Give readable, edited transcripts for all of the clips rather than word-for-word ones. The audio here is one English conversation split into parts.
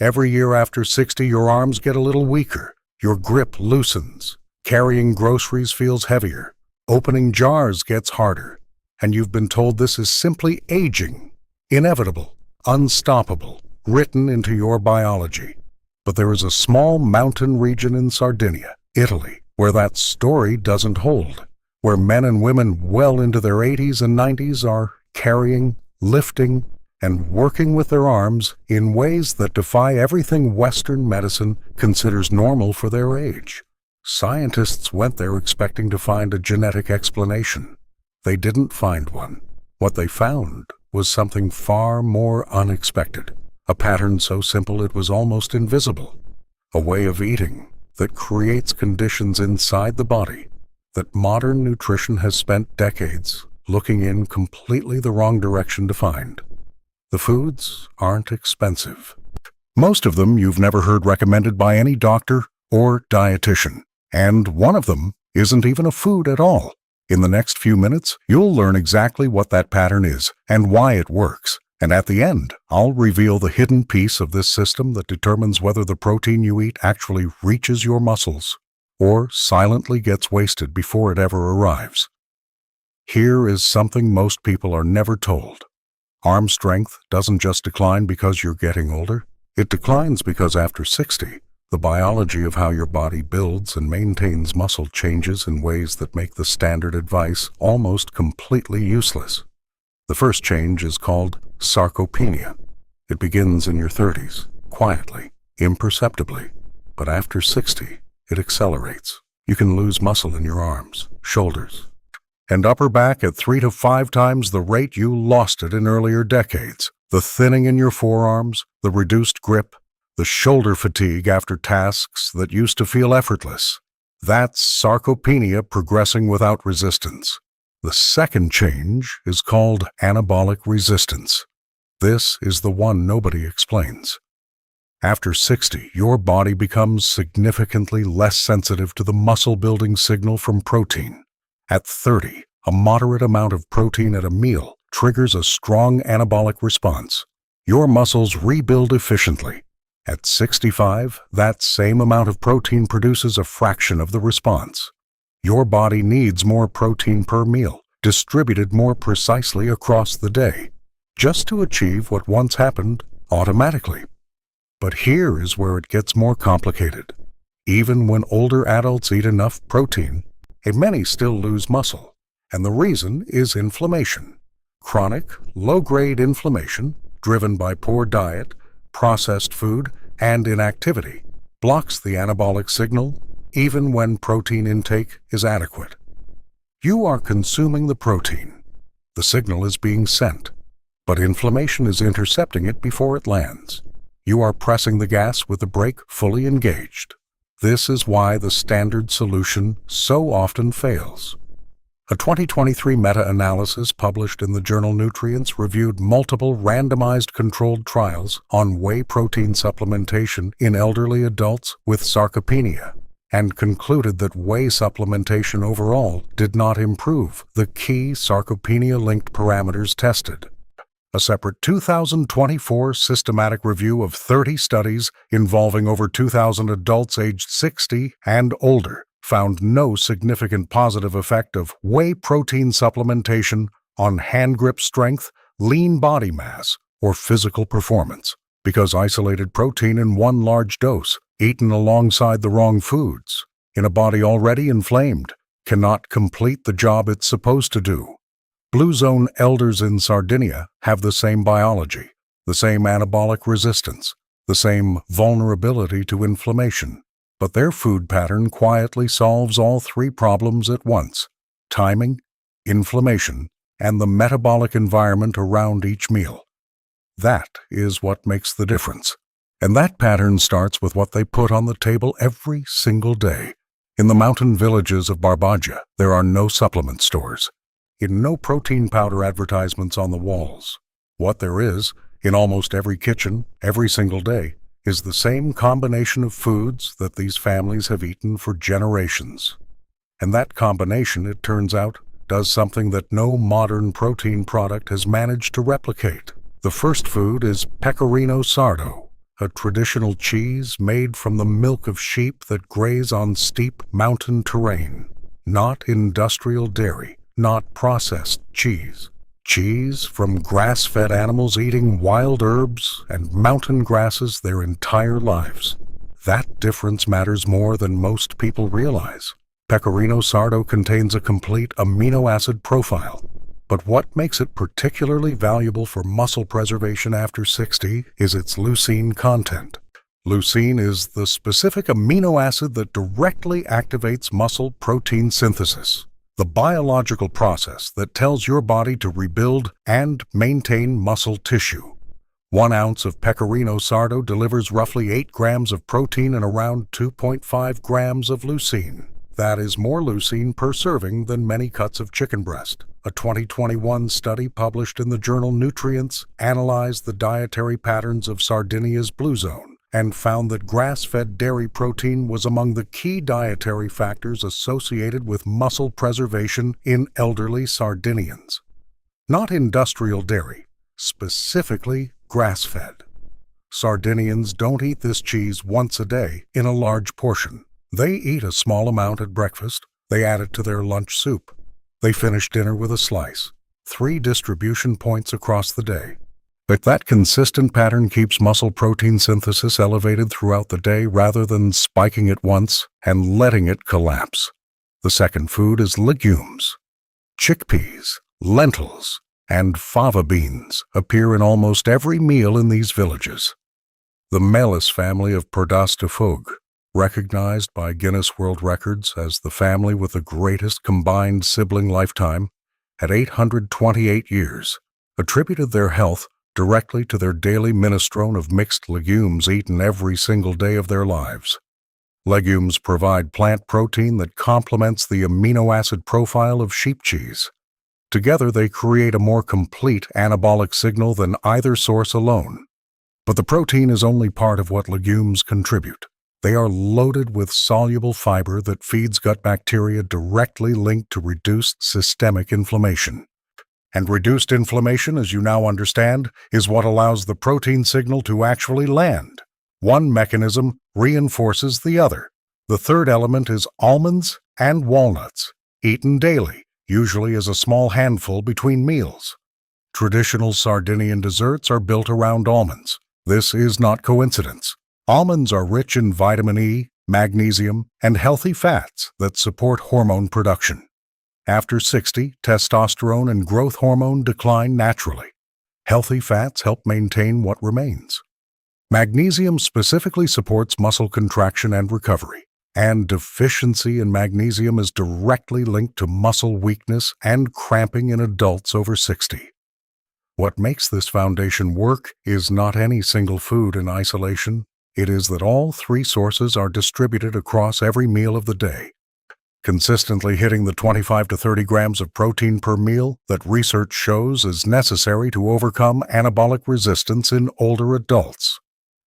Every year after 60, your arms get a little weaker, your grip loosens, carrying groceries feels heavier, opening jars gets harder, and you've been told this is simply aging, inevitable, unstoppable, written into your biology. But there is a small mountain region in Sardinia, Italy, where that story doesn't hold, where men and women well into their 80s and 90s are carrying, lifting, and working with their arms in ways that defy everything Western medicine considers normal for their age. Scientists went there expecting to find a genetic explanation. They didn't find one. What they found was something far more unexpected, a pattern so simple it was almost invisible, a way of eating that creates conditions inside the body that modern nutrition has spent decades looking in completely the wrong direction to find. The foods aren't expensive. Most of them you've never heard recommended by any doctor or dietitian, and one of them isn't even a food at all. In the next few minutes, you'll learn exactly what that pattern is and why it works. And at the end, I'll reveal the hidden piece of this system that determines whether the protein you eat actually reaches your muscles or silently gets wasted before it ever arrives. Here is something most people are never told. Arm strength doesn't just decline because you're getting older. It declines because after 60, the biology of how your body builds and maintains muscle changes in ways that make the standard advice almost completely useless. The first change is called sarcopenia. It begins in your 30s, quietly, imperceptibly, but after 60, it accelerates. You can lose muscle in your arms, shoulders, and upper back at 3 to 5 times the rate you lost it in earlier decades. The thinning in your forearms, the reduced grip, the shoulder fatigue after tasks that used to feel effortless. That's sarcopenia progressing without resistance. The second change is called anabolic resistance. This is the one nobody explains. After 60, your body becomes significantly less sensitive to the muscle-building signal from protein. At 30, a moderate amount of protein at a meal triggers a strong anabolic response. Your muscles rebuild efficiently. At 65, that same amount of protein produces a fraction of the response. Your body needs more protein per meal, distributed more precisely across the day, just to achieve what once happened automatically. But here is where it gets more complicated. Even when older adults eat enough protein, many still lose muscle, and the reason is inflammation. Chronic, low-grade inflammation, driven by poor diet, processed food, and inactivity, blocks the anabolic signal even when protein intake is adequate. You are consuming the protein. The signal is being sent, but inflammation is intercepting it before it lands. You are pressing the gas with the brake fully engaged. This is why the standard solution so often fails. A 2023 meta-analysis published in the journal Nutrients reviewed multiple randomized controlled trials on whey protein supplementation in elderly adults with sarcopenia and concluded that whey supplementation overall did not improve the key sarcopenia-linked parameters tested. A separate 2024 systematic review of 30 studies involving over 2,000 adults aged 60 and older found no significant positive effect of whey protein supplementation on hand grip strength, lean body mass, or physical performance, because isolated protein in one large dose, eaten alongside the wrong foods, in a body already inflamed, cannot complete the job it's supposed to do. Blue Zone elders in Sardinia have the same biology, the same anabolic resistance, the same vulnerability to inflammation, but their food pattern quietly solves all three problems at once: timing, inflammation, and the metabolic environment around each meal. That is what makes the difference. And that pattern starts with what they put on the table every single day. In the mountain villages of Barbagia, there are no supplement stores, in no protein powder advertisements on the walls. What there is, in almost every kitchen, every single day, is the same combination of foods that these families have eaten for generations. And that combination, it turns out, does something that no modern protein product has managed to replicate. The first food is pecorino sardo, a traditional cheese made from the milk of sheep that graze on steep mountain terrain. Not industrial dairy, not processed cheese. Cheese from grass-fed animals eating wild herbs and mountain grasses their entire lives. That difference matters more than most people realize. Pecorino Sardo contains a complete amino acid profile. But what makes it particularly valuable for muscle preservation after 60 is its leucine content. Leucine is the specific amino acid that directly activates muscle protein synthesis, the biological process that tells your body to rebuild and maintain muscle tissue. 1 ounce of Pecorino Sardo delivers roughly 8 grams of protein and around 2.5 grams of leucine. That is more leucine per serving than many cuts of chicken breast. A 2021 study published in the journal Nutrients analyzed the dietary patterns of Sardinia's Blue Zone and found that grass-fed dairy protein was among the key dietary factors associated with muscle preservation in elderly Sardinians. Not industrial dairy, specifically grass-fed. Sardinians don't eat this cheese once a day in a large portion. They eat a small amount at breakfast. They add it to their lunch soup. They finish dinner with a slice. 3 distribution points across the day. But that consistent pattern keeps muscle protein synthesis elevated throughout the day rather than spiking it once and letting it collapse. The second food is legumes. Chickpeas, lentils, and fava beans appear in almost every meal in these villages. The Melis family of Perdas de Fougue, recognized by Guinness World Records as the family with the greatest combined sibling lifetime at 828 years, attributed their health directly to their daily minestrone of mixed legumes eaten every single day of their lives. Legumes provide plant protein that complements the amino acid profile of sheep cheese. Together they create a more complete anabolic signal than either source alone. But the protein is only part of what legumes contribute. They are loaded with soluble fiber that feeds gut bacteria directly linked to reduced systemic inflammation. And reduced inflammation, as you now understand, is what allows the protein signal to actually land. One mechanism reinforces the other. The third element is almonds and walnuts, eaten daily, usually as a small handful between meals. Traditional Sardinian desserts are built around almonds. This is not coincidence. Almonds are rich in vitamin E, magnesium, and healthy fats that support hormone production. After 60, testosterone and growth hormone decline naturally. Healthy fats help maintain what remains. Magnesium specifically supports muscle contraction and recovery, and deficiency in magnesium is directly linked to muscle weakness and cramping in adults over 60. What makes this foundation work is not any single food in isolation. It is that all 3 sources are distributed across every meal of the day, consistently hitting the 25 to 30 grams of protein per meal that research shows is necessary to overcome anabolic resistance in older adults.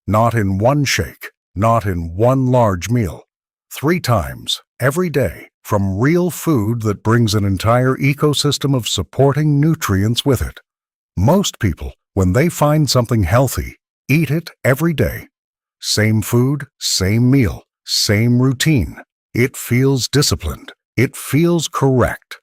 Not in one shake, not in one large meal. 3 times, every day, from real food that brings an entire ecosystem of supporting nutrients with it. Most people, when they find something healthy, eat it every day. Same food, same meal, same routine. It feels disciplined. It feels correct.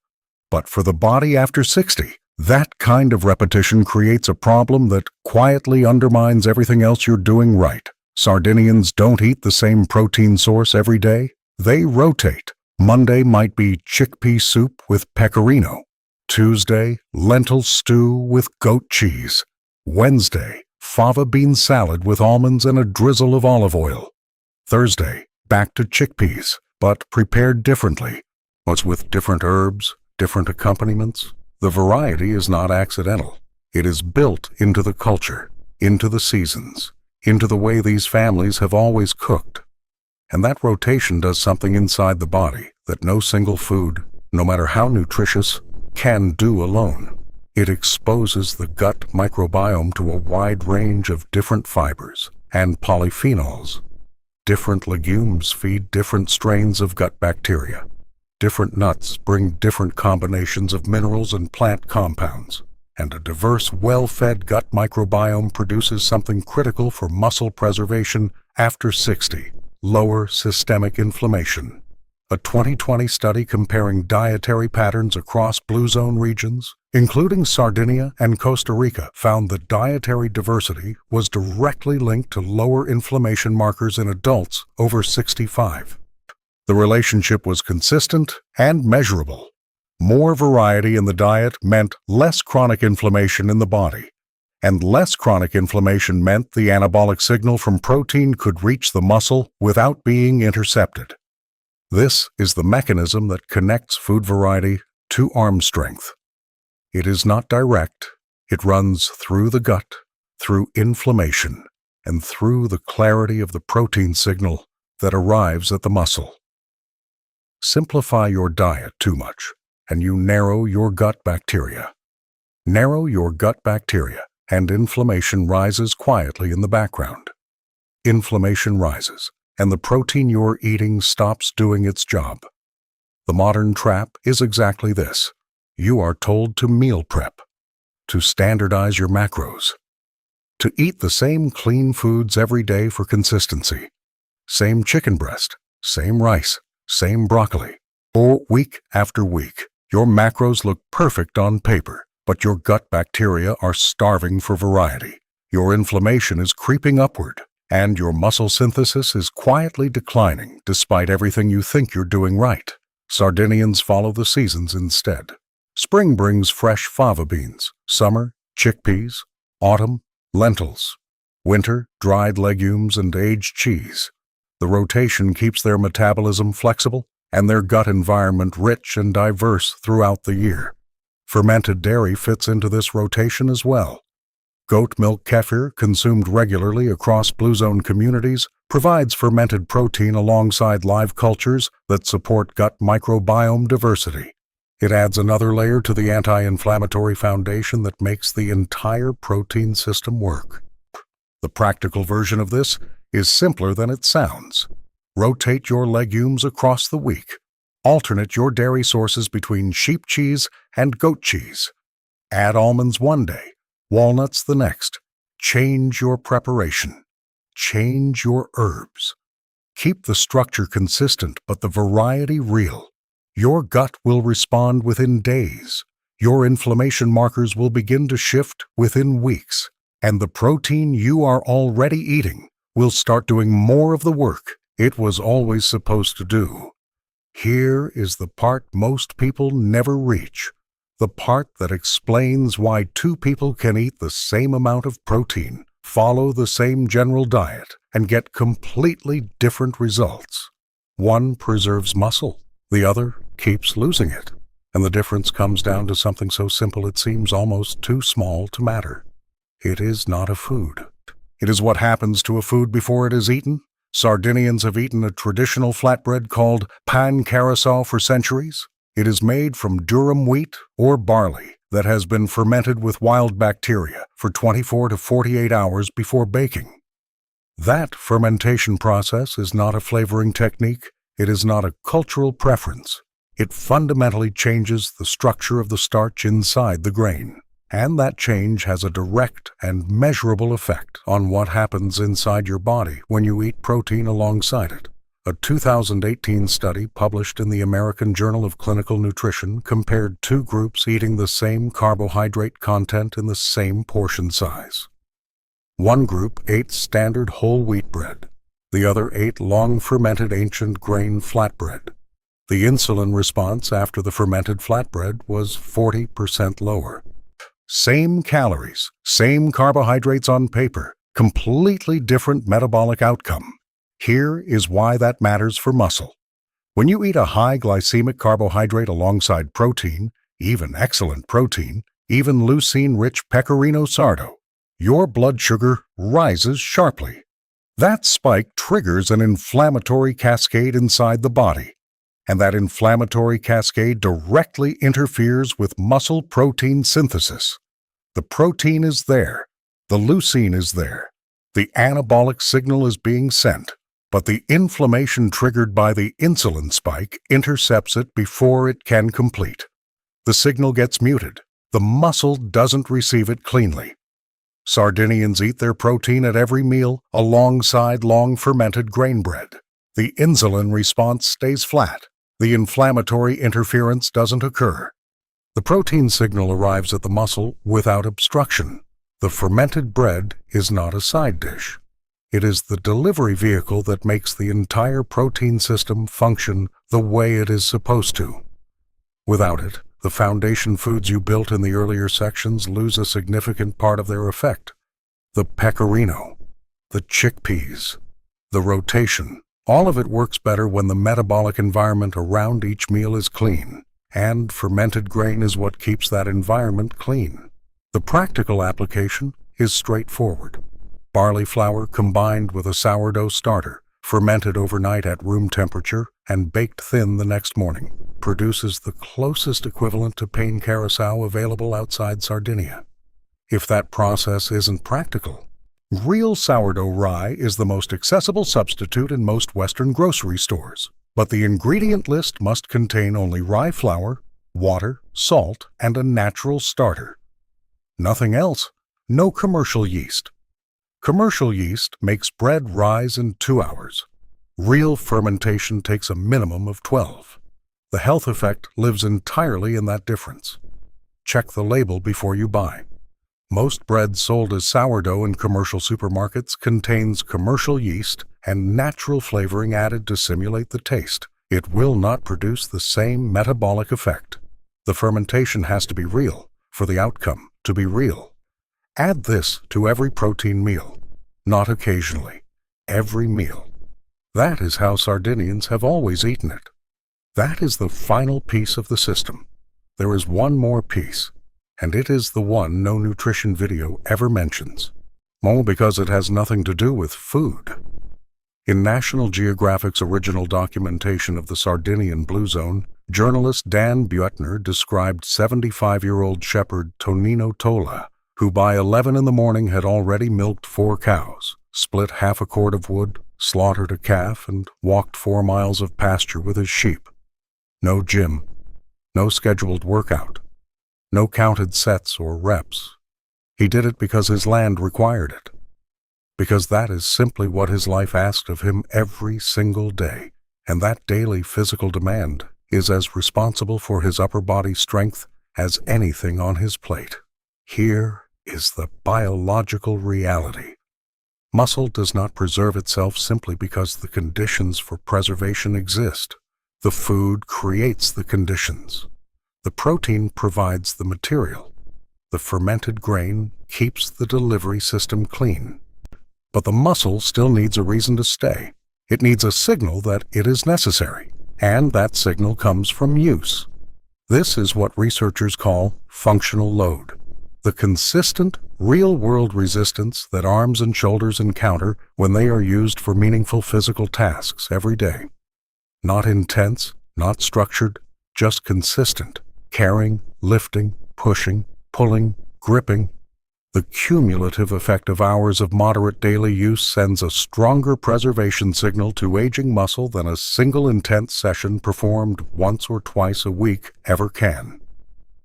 But for the body after 60, that kind of repetition creates a problem that quietly undermines everything else you're doing right. Sardinians don't eat the same protein source every day. They rotate. Monday might be chickpea soup with pecorino. Tuesday, lentil stew with goat cheese. Wednesday, fava bean salad with almonds and a drizzle of olive oil. Thursday, back to chickpeas, but prepared differently. What's with different herbs, different accompaniments? The variety is not accidental. It is built into the culture, into the seasons, into the way these families have always cooked. And that rotation does something inside the body that no single food, no matter how nutritious, can do alone. It exposes the gut microbiome to a wide range of different fibers and polyphenols. Different legumes feed different strains of gut bacteria. Different nuts bring different combinations of minerals and plant compounds. and a diverse, well-fed gut microbiome produces something critical for muscle preservation after 60, lower systemic inflammation. A 2020 study comparing dietary patterns across blue zone regions, including Sardinia and Costa Rica, found that dietary diversity was directly linked to lower inflammation markers in adults over 65. The relationship was consistent and measurable. More variety in the diet meant less chronic inflammation in the body, and less chronic inflammation meant the anabolic signal from protein could reach the muscle without being intercepted. This is the mechanism that connects food variety to arm strength. It is not direct. It runs through the gut, through inflammation, and through the clarity of the protein signal that arrives at the muscle. Simplify your diet too much, and you narrow your gut bacteria. Narrow your gut bacteria, and inflammation rises quietly in the background. Inflammation rises, and the protein you're eating stops doing its job. The modern trap is exactly this. You are told to meal prep, to standardize your macros, to eat the same clean foods every day for consistency. Same chicken breast, same rice, same broccoli. Or week after week, your macros look perfect on paper, but your gut bacteria are starving for variety. Your inflammation is creeping upward, and your muscle synthesis is quietly declining despite everything you think you're doing right. Sardinians follow the seasons instead. Spring brings fresh fava beans, summer, chickpeas, autumn, lentils, winter, dried legumes and aged cheese. The rotation keeps their metabolism flexible and their gut environment rich and diverse throughout the year. Fermented dairy fits into this rotation as well. Goat milk kefir, consumed regularly across blue zone communities, provides fermented protein alongside live cultures that support gut microbiome diversity. It adds another layer to the anti-inflammatory foundation that makes the entire protein system work. The practical version of this is simpler than it sounds. Rotate your legumes across the week. Alternate your dairy sources between sheep cheese and goat cheese. Add almonds one day, walnuts the next. Change your preparation. Change your herbs. Keep the structure consistent but the variety real. Your gut will respond within days. Your inflammation markers will begin to shift within weeks. And the protein you are already eating will start doing more of the work it was always supposed to do. Here is the part most people never reach, the part that explains why two people can eat the same amount of protein, follow the same general diet, and get completely different results. One preserves muscle, the other keeps losing it, and the difference comes down to something so simple it seems almost too small to matter. It is not a food. It is what happens to a food before it is eaten. Sardinians have eaten a traditional flatbread called pan carousel for centuries. It is made from durum wheat or barley that has been fermented with wild bacteria for 24 to 48 hours before baking. That fermentation process is not a flavoring technique. It is not a cultural preference. It fundamentally changes the structure of the starch inside the grain. And that change has a direct and measurable effect on what happens inside your body when you eat protein alongside it. A 2018 study published in the American Journal of Clinical Nutrition compared two groups eating the same carbohydrate content in the same portion size. One group ate standard whole wheat bread. The other ate long-fermented ancient grain flatbread. The insulin response after the fermented flatbread was 40% lower. Same calories, same carbohydrates on paper, completely different metabolic outcome. Here is why that matters for muscle. When you eat a high glycemic carbohydrate alongside protein, even excellent protein, even leucine-rich pecorino sardo, your blood sugar rises sharply. That spike triggers an inflammatory cascade inside the body, and that inflammatory cascade directly interferes with muscle protein synthesis. The protein is there, the leucine is there, the anabolic signal is being sent, but the inflammation triggered by the insulin spike intercepts it before it can complete. The signal gets muted, The muscle doesn't receive it cleanly. Sardinians eat their protein at every meal alongside long-fermented grain bread. The insulin response stays flat. The inflammatory interference doesn't occur. The protein signal arrives at the muscle without obstruction. The fermented bread is not a side dish. It is the delivery vehicle that makes the entire protein system function the way it is supposed to. Without it, the foundation foods you built in the earlier sections lose a significant part of their effect. The pecorino, the chickpeas, the rotation, all of it works better when the metabolic environment around each meal is clean, and fermented grain is what keeps that environment clean. The practical application is straightforward. Barley flour combined with a sourdough starter, fermented overnight at room temperature and baked thin the next morning, produces the closest equivalent to pain carousel available outside Sardinia. If that process isn't practical, real sourdough rye is the most accessible substitute in most Western grocery stores, but the ingredient list must contain only rye flour, water, salt, and a natural starter. Nothing else. No commercial yeast. Commercial yeast makes bread rise in 2 hours. Real fermentation takes a minimum of 12. The health effect lives entirely in that difference. Check the label before you buy. Most bread sold as sourdough in commercial supermarkets contains commercial yeast and natural flavoring added to simulate the taste. It will not produce the same metabolic effect. The fermentation has to be real for the outcome to be real. Add this to every protein meal, not occasionally, every meal. That is how Sardinians have always eaten it. That is the final piece of the system. There is one more piece, and it is the one no nutrition video ever mentions. Well, because it has nothing to do with food. In National Geographic's original documentation of the Sardinian Blue Zone, journalist Dan Buettner described 75-year-old shepherd Tonino Tola, who by 11 in the morning had already milked 4 cows, split half a cord of wood, slaughtered a calf, and walked 4 miles of pasture with his sheep. No gym, no scheduled workout, no counted sets or reps. He did it because his land required it, because that is simply what his life asked of him every single day, and that daily physical demand is as responsible for his upper body strength as anything on his plate. Here is the biological reality. Muscle does not preserve itself simply because the conditions for preservation exist. The food creates the conditions. The protein provides the material. The fermented grain keeps the delivery system clean. But the muscle still needs a reason to stay. It needs a signal that it is necessary, and that signal comes from use. This is what researchers call functional load. The consistent, real-world resistance that arms and shoulders encounter when they are used for meaningful physical tasks every day. Not intense, not structured, just consistent. Carrying, lifting, pushing, pulling, gripping. The cumulative effect of hours of moderate daily use sends a stronger preservation signal to aging muscle than a single intense session performed once or twice a week ever can.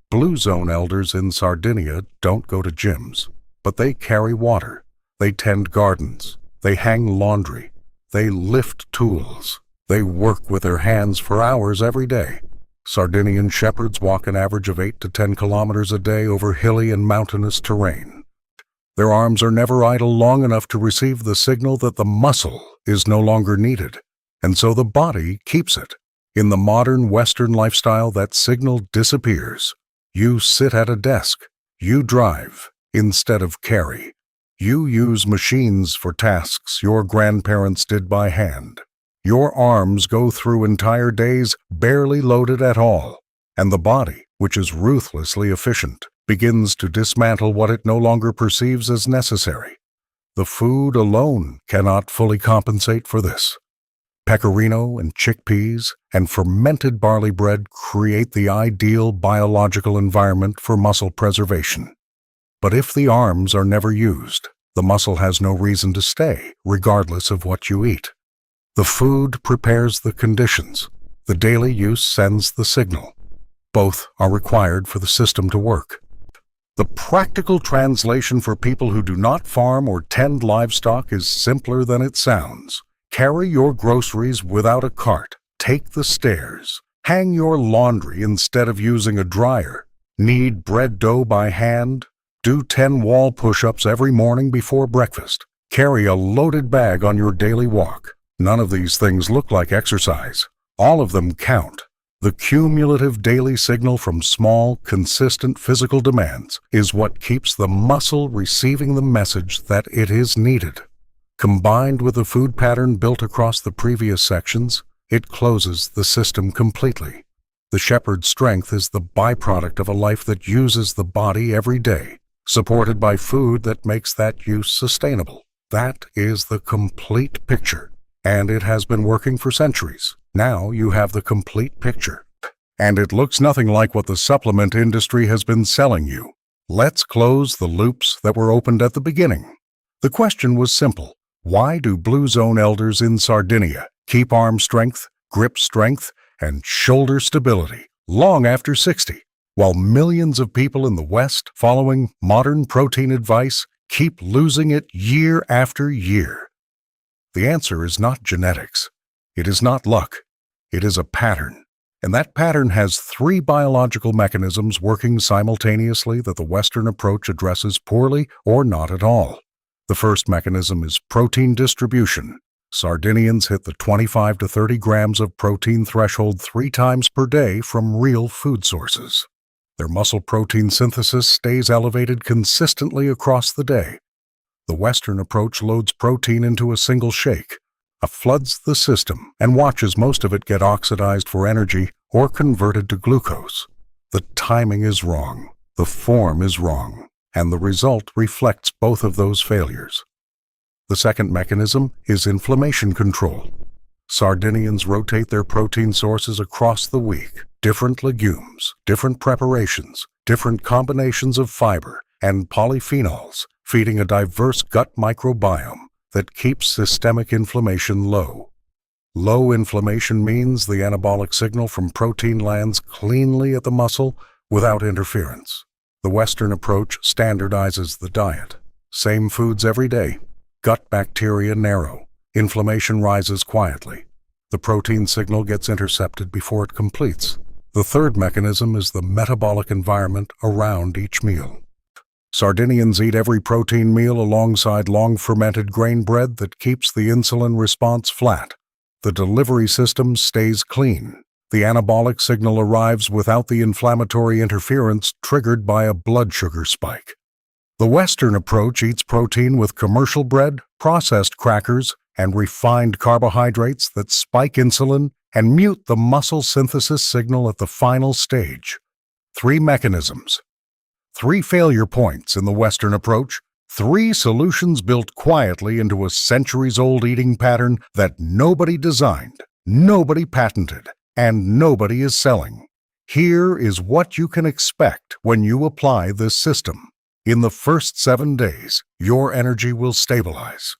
Blue Zone elders in Sardinia don't go to gyms, but they carry water, they tend gardens, they hang laundry, they lift tools, they work with their hands for hours every day. Sardinian shepherds walk an average of 8 to 10 kilometers a day over hilly and mountainous terrain. Their arms are never idle long enough to receive the signal that the muscle is no longer needed, and so the body keeps it. In the modern Western lifestyle, that signal disappears. You sit at a desk. You drive instead of carry. You use machines for tasks your grandparents did by hand. Your arms go through entire days barely loaded at all, and the body, which is ruthlessly efficient, begins to dismantle what it no longer perceives as necessary. The food alone cannot fully compensate for this. Pecorino and chickpeas and fermented barley bread create the ideal biological environment for muscle preservation. But if the arms are never used, the muscle has no reason to stay, regardless of what you eat. The food prepares the conditions. The daily use sends the signal. Both are required for the system to work. The practical translation for people who do not farm or tend livestock is simpler than it sounds. Carry your groceries without a cart. Take the stairs. Hang your laundry instead of using a dryer. Knead bread dough by hand. Do 10 wall push-ups every morning before breakfast. Carry a loaded bag on your daily walk. None of these things look like exercise. All of them count. The cumulative daily signal from small, consistent physical demands is what keeps the muscle receiving the message that it is needed. Combined with the food pattern built across the previous sections, it closes the system completely. The shepherd's strength is the byproduct of a life that uses the body every day, supported by food that makes that use sustainable. That is the complete picture, and it has been working for centuries. Now you have the complete picture. And it looks nothing like what the supplement industry has been selling you. Let's close the loops that were opened at the beginning. The question was simple. Why do Blue Zone elders in Sardinia keep arm strength, grip strength, and shoulder stability long after 60, while millions of people in the West, following modern protein advice, keep losing it year after year? The answer is not genetics. It is not luck. It is a pattern. And that pattern has 3 biological mechanisms working simultaneously that the Western approach addresses poorly or not at all. The first mechanism is protein distribution. Sardinians hit the 25 to 30 grams of protein threshold 3 times per day from real food sources. Their muscle protein synthesis stays elevated consistently across the day. The Western approach loads protein into a single shake, floods the system, and watches most of it get oxidized for energy or converted to glucose. The timing is wrong, the form is wrong, and the result reflects both of those failures. The second mechanism is inflammation control. Sardinians rotate their protein sources across the week, different legumes, different preparations, different combinations of fiber, and polyphenols, feeding a diverse gut microbiome that keeps systemic inflammation low. Low inflammation means the anabolic signal from protein lands cleanly at the muscle without interference. The Western approach standardizes the diet. Same foods every day. Gut bacteria narrow. Inflammation rises quietly. The protein signal gets intercepted before it completes. The third mechanism is the metabolic environment around each meal. Sardinians eat every protein meal alongside long-fermented grain bread that keeps the insulin response flat. The delivery system stays clean. The anabolic signal arrives without the inflammatory interference triggered by a blood sugar spike. The Western approach eats protein with commercial bread, processed crackers, and refined carbohydrates that spike insulin and mute the muscle synthesis signal at the final stage. 3 mechanisms. 3 failure points in the Western approach, 3 solutions built quietly into a centuries-old eating pattern that nobody designed, nobody patented, and nobody is selling. Here is what you can expect when you apply this system. In the first 7 days, your energy will stabilize.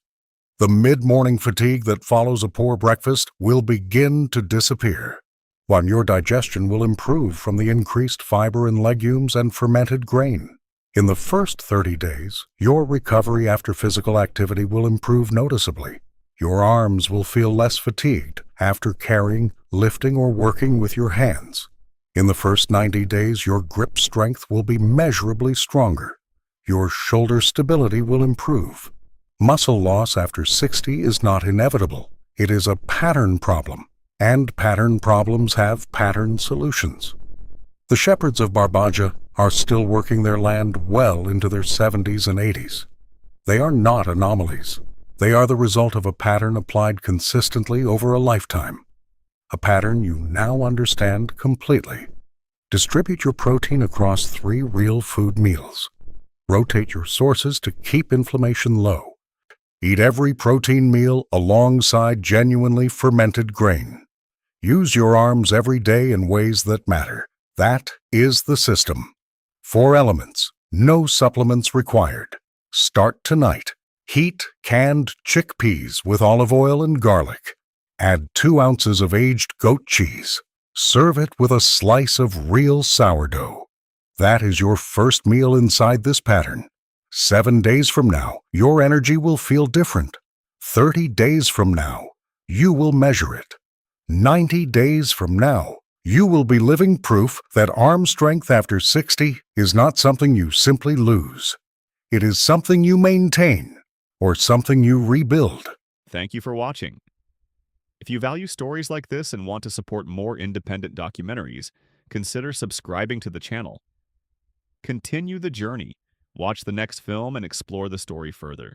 The mid-morning fatigue that follows a poor breakfast will begin to disappear, while your digestion will improve from the increased fiber in legumes and fermented grain. In the first 30 days, your recovery after physical activity will improve noticeably. Your arms will feel less fatigued after carrying, lifting, or working with your hands. In the first 90 days, your grip strength will be measurably stronger. Your shoulder stability will improve. Muscle loss after 60 is not inevitable. It is a pattern problem. And pattern problems have pattern solutions. The shepherds of Barbagia are still working their land well into their 70s and 80s. They are not anomalies. They are the result of a pattern applied consistently over a lifetime. A pattern you now understand completely. Distribute your protein across 3 real food meals. Rotate your sources to keep inflammation low. Eat every protein meal alongside genuinely fermented grain. Use your arms every day in ways that matter. That is the system. 4 elements, no supplements required. Start tonight. Heat canned chickpeas with olive oil and garlic. Add 2 ounces of aged goat cheese. Serve it with a slice of real sourdough. That is your first meal inside this pattern. 7 days from now, your energy will feel different. 30 days from now, you will measure it. 90 days from now, you will be living proof that arm strength after 60 is not something you simply lose. It is something you maintain or something you rebuild. Thank you for watching. If you value stories like this and want to support more independent documentaries, consider subscribing to the channel. Continue the journey, watch the next film, and explore the story further.